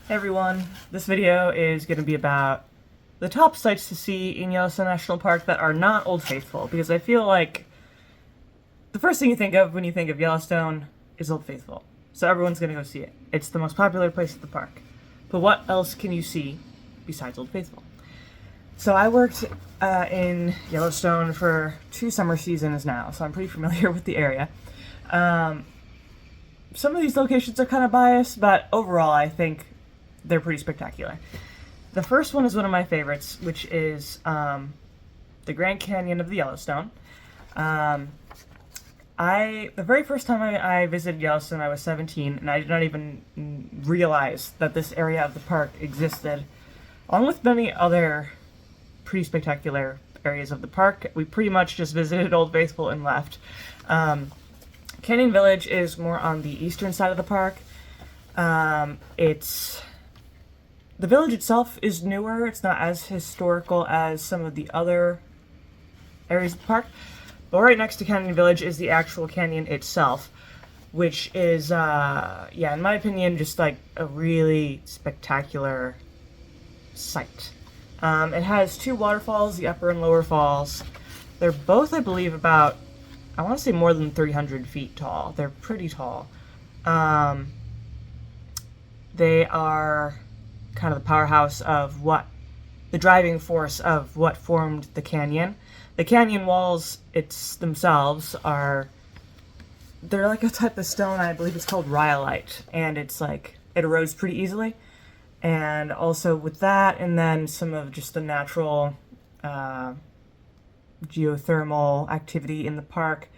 Hey everyone, this video is going to be about the top sites to see in Yellowstone National Park that are not Old Faithful, because I feel like the first thing you think of when you think of Yellowstone is Old Faithful. So everyone's going to go see it. It's the most popular place at the park. But what else can you see besides Old Faithful? So I worked in Yellowstone for 2 summer seasons now, so I'm pretty familiar with the area. Some of these locations are kind of biased, but overall I think they're pretty spectacular. The first one is one of my favorites, which is the Grand Canyon of the Yellowstone. The very first time I visited Yellowstone, I was 17, and I did not even realize that this area of the park existed, along with many other pretty spectacular areas of the park. We pretty much just visited Old Faithful and left. Canyon Village is more on the eastern side of the park. The village itself is newer. It's not as historical as some of the other areas of the park. But right next to Canyon Village is the actual canyon itself, which is, in my opinion, just like a really spectacular sight. It has 2 waterfalls, the upper and lower falls. They're both, I believe, about, I want to say more than 300 feet tall. They're pretty tall. They are kind of the powerhouse of the driving force of what formed the canyon. The canyon walls themselves they're like a type of stone, I believe it's called rhyolite, and it erodes pretty easily. And also with that, and then some of just the natural geothermal activity in the park,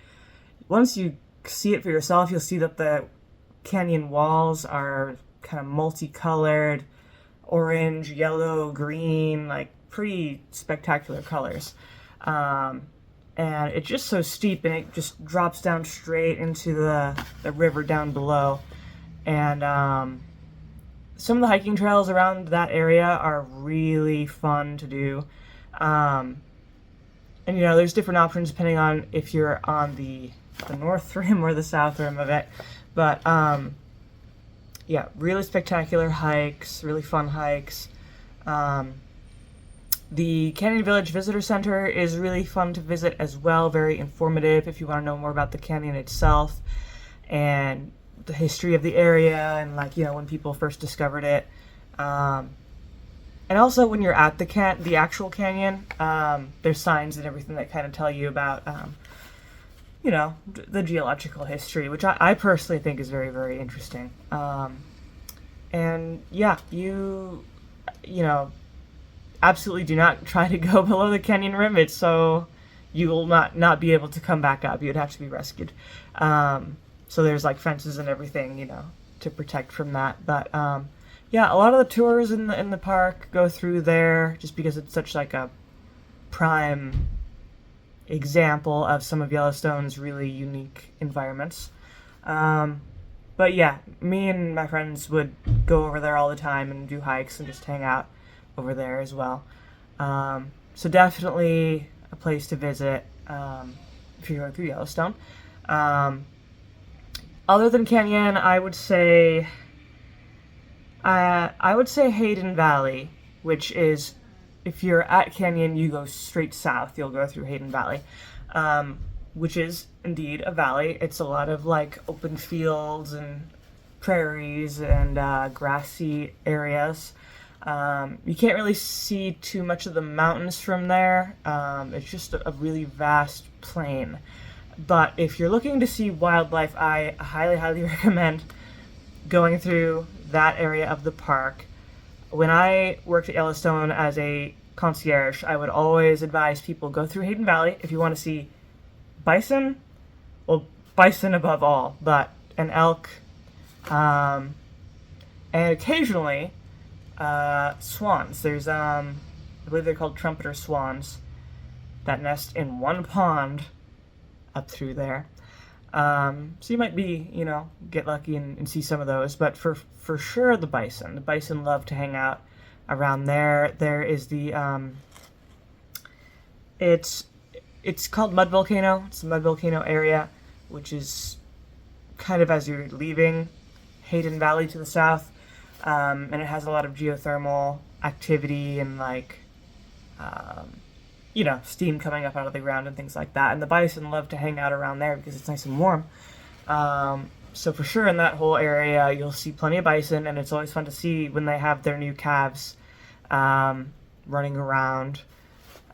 once you see it for yourself, you'll see that the canyon walls are kind of multicolored, orange, yellow, green, like pretty spectacular colors. And it's just so steep, and it just drops down straight into the river down below. And some of the hiking trails around that area are really fun to do. And there's different options depending on if you're on the north rim or the south rim of it. But really spectacular hikes, really fun hikes. The Canyon Village Visitor Center is really fun to visit as well, very informative if you want to know more about the canyon itself and the history of the area and when people first discovered it. And also when you're at the actual canyon, there's signs and everything that kind of tell you about the geological history, which I personally think is very, very interesting. You absolutely do not try to go below the canyon rim. It's so you will not be able to come back up. You would have to be rescued. So there's fences and everything, to protect from that. But a lot of the tours in the park go through there just because it's such a prime example of some of Yellowstone's really unique environments. But me and my friends would go over there all the time and do hikes and just hang out over there as well. So definitely a place to visit if you're going through Yellowstone. Other than Canyon, I would say Hayden Valley, which is, if you're at Canyon, you go straight south. You'll go through Hayden Valley, which is indeed a valley. It's a lot of open fields and prairies and grassy areas. You can't really see too much of the mountains from there. It's just a really vast plain. But if you're looking to see wildlife, I highly, highly recommend going through that area of the park. When I worked at Yellowstone as a concierge, I would always advise people go through Hayden Valley if you want to see bison. Well, bison above all, but an elk, and occasionally swans. There's I believe they're called trumpeter swans that nest in one pond up through there. So you might get lucky and see some of those, but for sure the bison love to hang out around there. There is the it's called Mud Volcano. It's the Mud Volcano area, which is kind of as you're leaving Hayden Valley to the south. and it has a lot of geothermal activity and like steam coming up out of the ground and things like that. And the bison love to hang out around there because it's nice and warm. So for sure in that whole area, you'll see plenty of bison, and it's always fun to see when they have their new calves running around.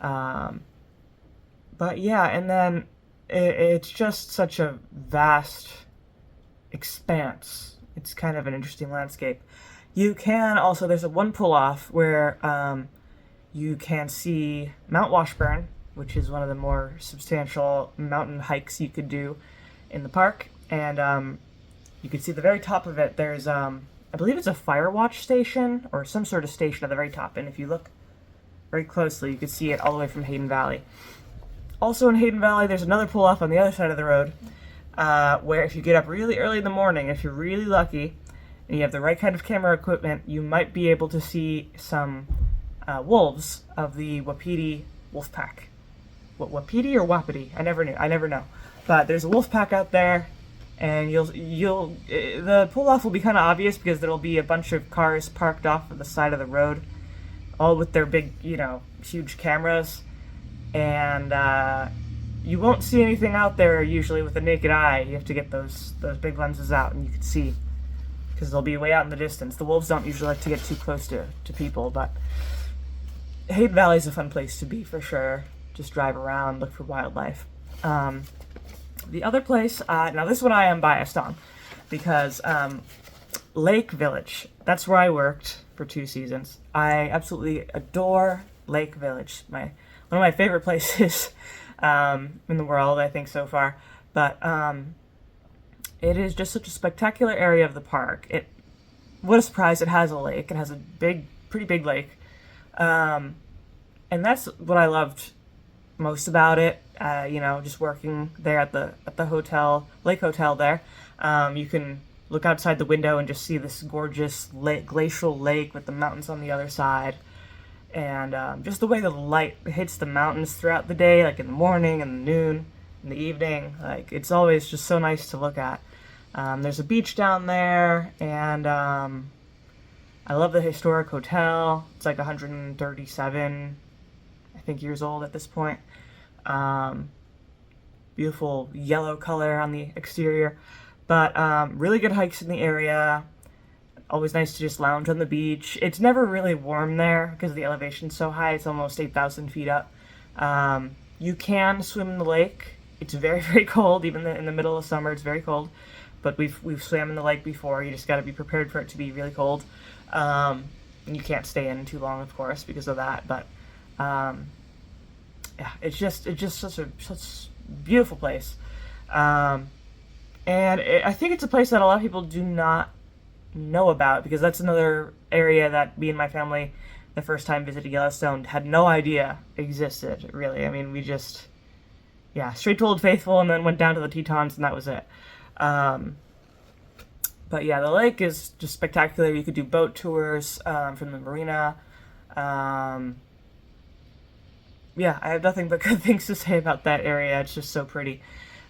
But yeah, and then it's just such a vast expanse. It's kind of an interesting landscape. You can also, there's one pull-off where you can see Mount Washburn, which is one of the more substantial mountain hikes you could do in the park. And you can see the very top of it, there's, I believe it's a fire watch station or some sort of station at the very top. And if you look very closely, you can see it all the way from Hayden Valley. Also in Hayden Valley, there's another pull-off on the other side of the road where if you get up really early in the morning, if you're really lucky and you have the right kind of camera equipment, you might be able to see some wolves of the Wapiti wolf pack. What, Wapiti or Wapiti? I never know. But there's a wolf pack out there, and the pull-off will be kind of obvious because there'll be a bunch of cars parked off at the side of the road, all with their big, huge cameras. And you won't see anything out there usually with the naked eye. You have to get those big lenses out, and you can see because they'll be way out in the distance. The wolves don't usually like to get too close to people, but Hayden Valley is a fun place to be for sure. Just drive around, look for wildlife. The other place, now this one I am biased on because Lake Village, that's where I worked for 2 seasons. I absolutely adore Lake Village. One of my favorite places in the world, I think, so far. But it is just such a spectacular area of the park. What a surprise, it has a lake. It has a pretty big lake. And that's what I loved most about it. Just working there at the hotel, Lake Hotel there. You can look outside the window and just see this gorgeous glacial lake with the mountains on the other side. And just the way the light hits the mountains throughout the day, like in the morning and the noon, in the evening, like it's always just so nice to look at. There's a beach down there, and I love the historic hotel. It's like 137, I think, years old at this point. Beautiful yellow color on the exterior, but really good hikes in the area. Always nice to just lounge on the beach. It's never really warm there because the elevation's so high. It's almost 8,000 feet up. You can swim in the lake. It's very, very cold. Even in the middle of summer, it's very cold. But we've swam in the lake before. You just got to be prepared for it to be really cold. And you can't stay in too long, of course, because of that. But yeah, it's just such a beautiful place. And I think it's a place that a lot of people do not know about, because that's another area that me and my family, the first time visiting Yellowstone, had no idea existed, really. I mean, we just, straight to Old Faithful and then went down to the Tetons, and that was it. But yeah, the lake is just spectacular. You could do boat tours from the marina. I have nothing but good things to say about that area. It's just so pretty.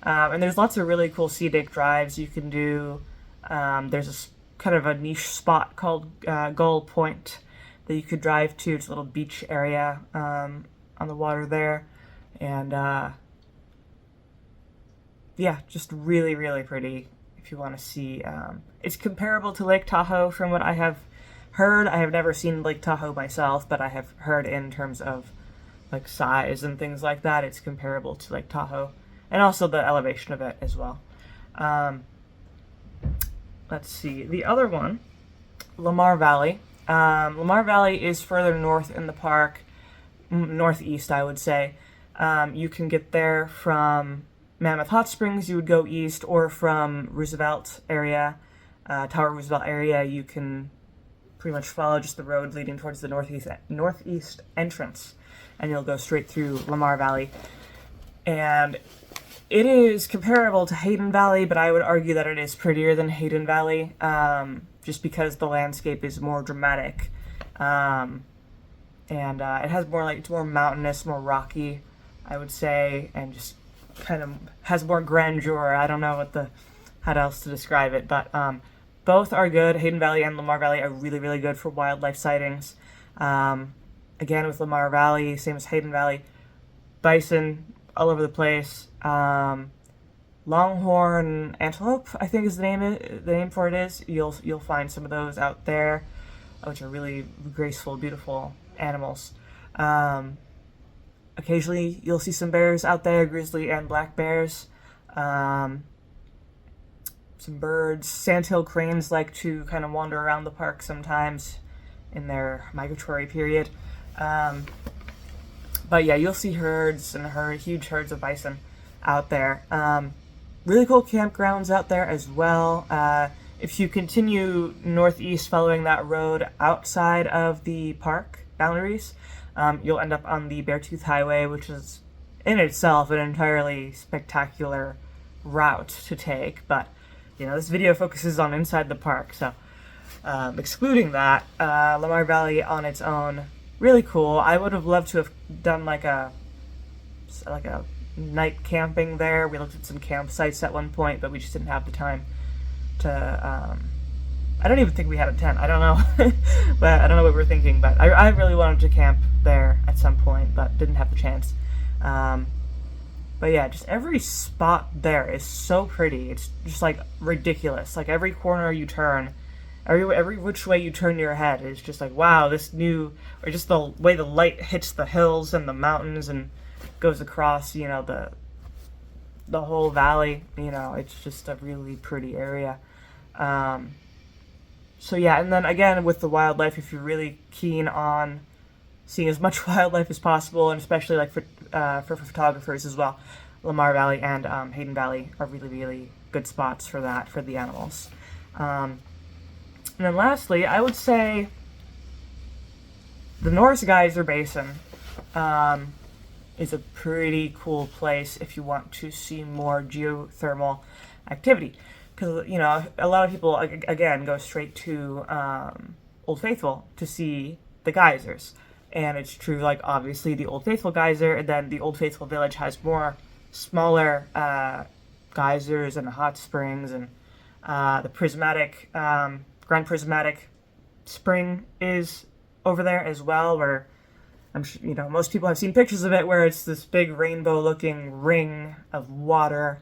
And there's lots of really cool scenic drives you can do. There's a kind of a niche spot called Gull Point that you could drive to. It's a little beach area on the water there. And just really, really pretty if you want to see. It's comparable to Lake Tahoe from what I have heard. I have never seen Lake Tahoe myself, but I have heard in terms of like size and things like that, it's comparable to Lake Tahoe, and also the elevation of it as well. Let's see, the other one, Lamar Valley. Lamar Valley is further north in the park, northeast, I would say. You can get there from Mammoth Hot Springs, you would go east, or from Roosevelt area, Tower Roosevelt area, you can pretty much follow just the road leading towards the northeast entrance, and you'll go straight through Lamar Valley. And it is comparable to Hayden Valley, but I would argue that it is prettier than Hayden Valley, just because the landscape is more dramatic. And it has more it's more mountainous, more rocky, I would say, and just kind of has more grandeur. I don't know how else to describe it, but both are good. Hayden Valley and Lamar Valley are really, really good for wildlife sightings. Again, with Lamar Valley, same as Hayden Valley, bison all over the place. Longhorn antelope, I think is the name for it is. You'll find some of those out there, which are really graceful, beautiful animals. Occasionally, you'll see some bears out there, grizzly and black bears. Some birds. Sandhill cranes like to kind of wander around the park sometimes in their migratory period. But yeah, you'll see herds and huge herds of bison out there. Really cool campgrounds out there as well. If you continue northeast following that road outside of the park boundaries, you'll end up on the Beartooth Highway, which is in itself an entirely spectacular route to take. But this video focuses on inside the park, so excluding that, Lamar Valley on its own, really cool. I would have loved to have done like a night camping there. We looked at some campsites at one point, but we just didn't have the time to. I don't even think we had a tent. I don't know, but I don't know what we were thinking. But I really wanted to camp there at some point, but didn't have the chance. But yeah, just every spot there is so pretty. It's just like ridiculous. Like every corner you turn, every which way you turn your head is just like, wow, or just the way the light hits the hills and the mountains and goes across, the whole valley. It's just a really pretty area. So yeah, and then again with the wildlife, if you're really keen on seeing as much wildlife as possible, and especially like for photographers as well, Lamar Valley and Hayden Valley are really, really good spots for that, for the animals. And then lastly, I would say the Norris Geyser Basin is a pretty cool place if you want to see more geothermal activity. Because, a lot of people, again, go straight to Old Faithful to see the geysers. And it's true, like, obviously the Old Faithful geyser, and then the Old Faithful village has more smaller geysers and hot springs, and the Grand Prismatic Spring is over there as well, where I'm sure, most people have seen pictures of it, where it's this big rainbow-looking ring of water,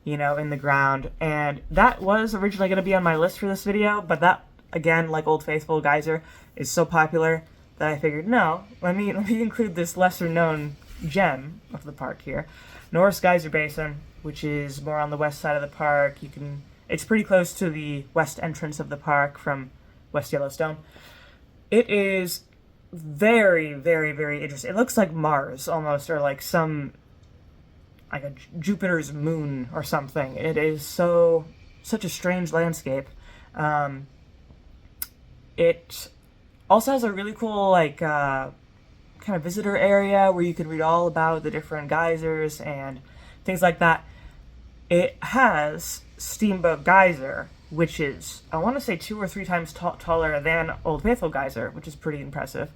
in the ground. And that was originally going to be on my list for this video, but that, again, like Old Faithful geyser, is so popular that I figured, no, let me include this lesser-known gem of the park here. Norris Geyser Basin, which is more on the west side of the park. It's pretty close to the west entrance of the park from West Yellowstone. It is very, very, very interesting. It looks like Mars almost, or like like a Jupiter's moon or something. It is such a strange landscape. It also has a really cool kind of visitor area where you can read all about the different geysers and things like that. It has Steamboat Geyser, which is, I want to say, 2 or 3 times taller than Old Faithful Geyser, which is pretty impressive.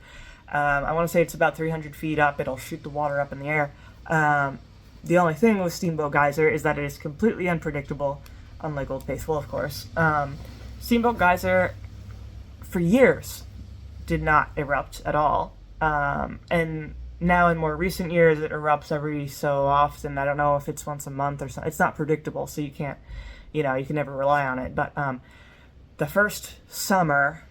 I want to say it's about 300 feet up. It'll shoot the water up in the air. The only thing with Steamboat Geyser is that it is completely unpredictable, unlike Old Faithful, of course. Steamboat Geyser, for years, did not erupt at all. And now in more recent years, it erupts every so often. I don't know if it's once a month or something. It's not predictable, so you can't, you can never rely on it. But the first summer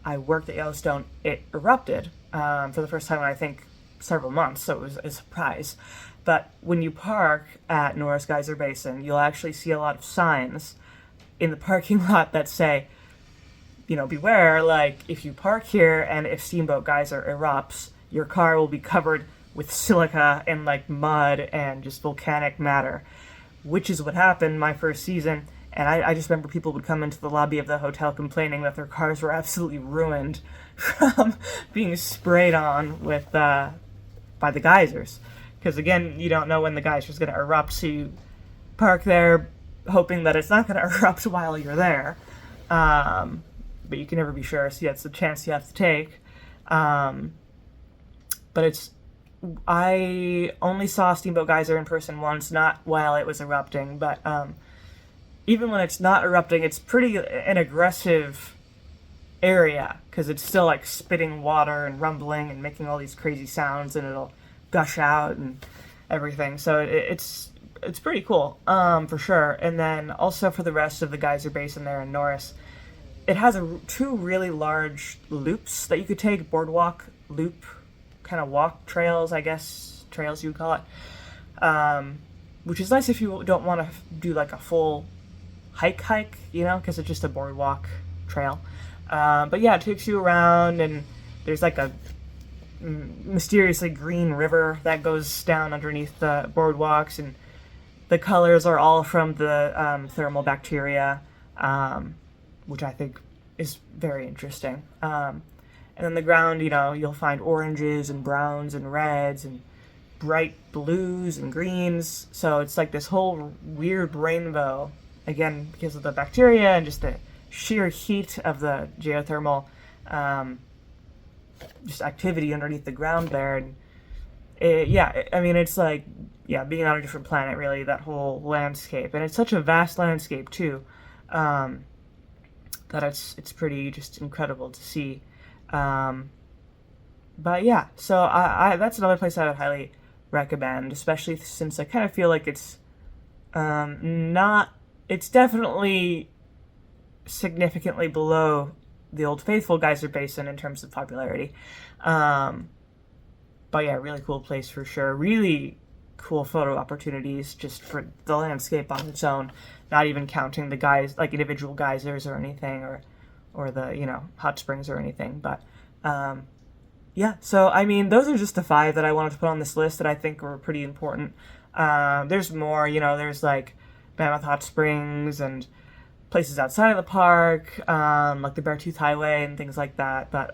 I worked at Yellowstone, it erupted for the first time in, I think, several months, so it was a surprise. But when you park at Norris Geyser Basin, you'll actually see a lot of signs in the parking lot that say, beware, like, if you park here and if Steamboat Geyser erupts, your car will be covered with silica and, mud and just volcanic matter, which is what happened my first season. And I just remember people would come into the lobby of the hotel complaining that their cars were absolutely ruined from being sprayed on with by the geysers. Because, again, you don't know when the geyser's going to erupt, so you park there hoping that it's not going to erupt while you're there. But you can never be sure, so that's the chance you have to take. But I only saw Steamboat Geyser in person once, not while it was erupting, but even when it's not erupting, it's pretty an aggressive area because it's still like spitting water and rumbling and making all these crazy sounds, and it'll gush out and everything. So it's pretty cool, for sure. And then also for the rest of the geyser basin there in Norris, it has two really large loops that you could take, boardwalk loop, kind of walk trails, I guess, trails you would call it, which is nice if you don't want to do like a full hike, you know, because it's just a boardwalk trail. But yeah, it takes you around, and there's like a mysteriously green river that goes down underneath the boardwalks, and the colors are all from the thermal bacteria, which I think is very interesting. And then the ground, you know, you'll find oranges and browns and reds and bright blues and greens. So it's like this whole weird rainbow, again, because of the bacteria and just the sheer heat of the geothermal just activity underneath the ground there. And I mean, it's like, being on a different planet, really, that whole landscape. And it's such a vast landscape, too, that it's pretty just incredible to see. But yeah, so I that's another place I would highly recommend, especially since I kind of feel like it's it's definitely significantly below the Old Faithful geyser basin in terms of popularity. But yeah, really cool place for sure. Really cool photo opportunities just for the landscape on its own, not even counting the like individual geysers or anything, or the, you know, hot springs or anything. But yeah, so I mean, those are just the 5 that I wanted to put on this list that I think were pretty important. There's more, you know, there's like Mammoth Hot Springs and places outside of the park, like the Beartooth Highway and things like that. But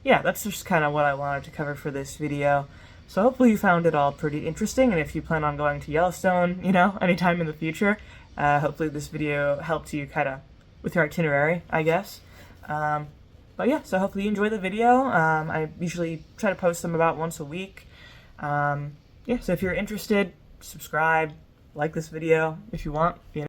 yeah, that's just kind of what I wanted to cover for this video. So hopefully you found it all pretty interesting, and if you plan on going to Yellowstone, you know, anytime in the future, hopefully this video helped you kind of with your itinerary, I guess. But yeah, so hopefully you enjoy the video. I usually try to post them about once a week. Yeah, so if you're interested, subscribe, like this video if you want. You know.